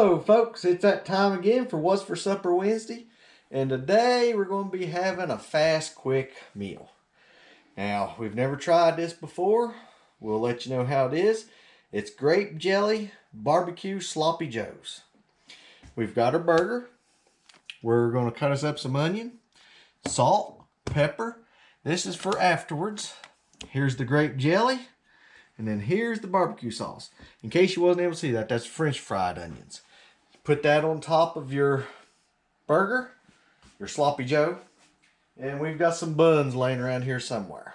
Hello folks, it's that time again for What's for Supper Wednesday, and today we're going to be having a fast, quick meal. Now, we've never tried this before. We'll let you know how it is. It's grape jelly barbecue sloppy joes. We've got our burger. We're going to cut us up some onion, salt, pepper. This is for afterwards. Here's the grape jelly. And then here's the barbecue sauce. In case you wasn't able to see that, that's French fried onions. Put that on top of your burger, your sloppy joe. And we've got some buns laying around here somewhere.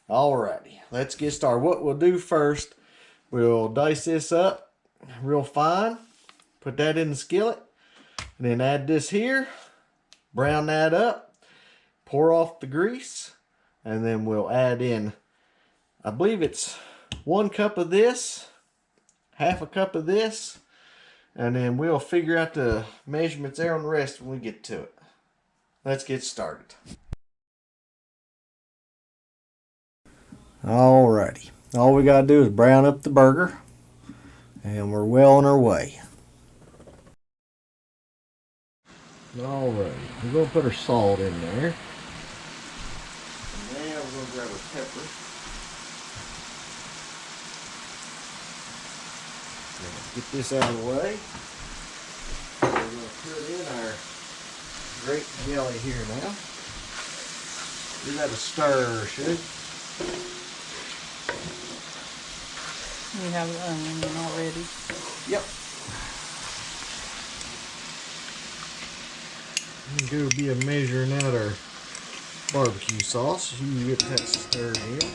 Alrighty, let's get started. What we'll do first, we'll dice this up real fine. Put that in the skillet. And then add this here. Brown that up. Pour off the grease. And then we'll add in, I believe it's 1 cup of this, half a cup of this, and then we'll figure out the measurements there on the rest when we get to it. Let's get started. Alrighty, all we gotta do is brown up the burger, and we're well on our way. Alrighty, we're gonna put our salt in there. And now we're gonna grab our pepper. Get this out of the way. We're going to put in our grape jelly here now. Give that a stir, should. You have the onion already? Yep. I'm going to be measuring out our barbecue sauce. You can get that stirred in.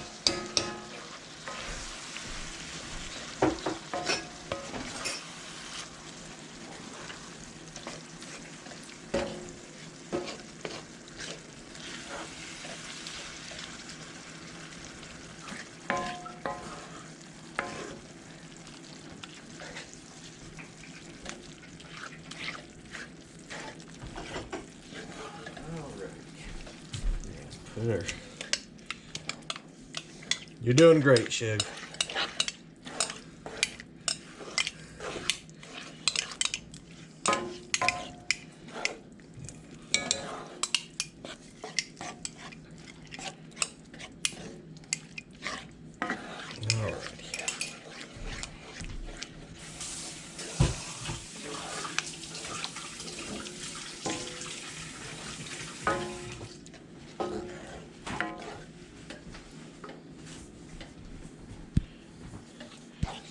There. You're doing great, Shug.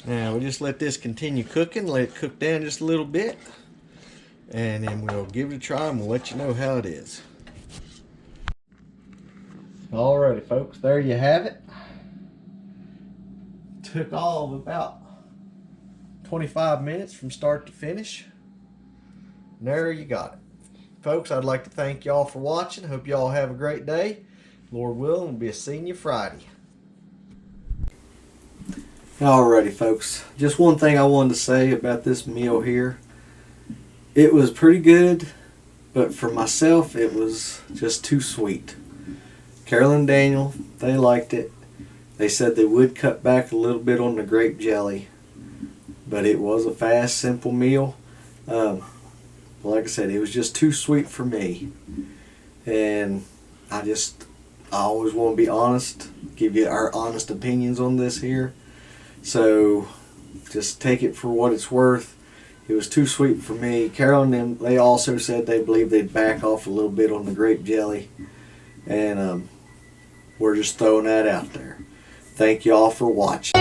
Now we'll just let this continue cooking, let it cook down just a little bit, and then we'll give it a try and we'll let you know how it is. Alrighty folks, there you have it. Took all of about 25 minutes from start to finish. And there you got it. Folks, I'd like to thank y'all for watching. Hope y'all have a great day. Lord willing, we'll be seeing you Friday. Alrighty folks, just one thing I wanted to say about this meal here. It was pretty good, but for myself it was just too sweet. Carol and Daniel, they liked it. They said they would cut back a little bit on the grape jelly, but it was a fast, simple meal. Like I said, it was just too sweet for me. And I always want to be honest, give you our honest opinions on this here. So just take it for what it's worth. It was too sweet for me. Carol and them, they also said they believe they'd back off a little bit on the grape jelly. And we're just throwing that out there. Thank y'all for watching.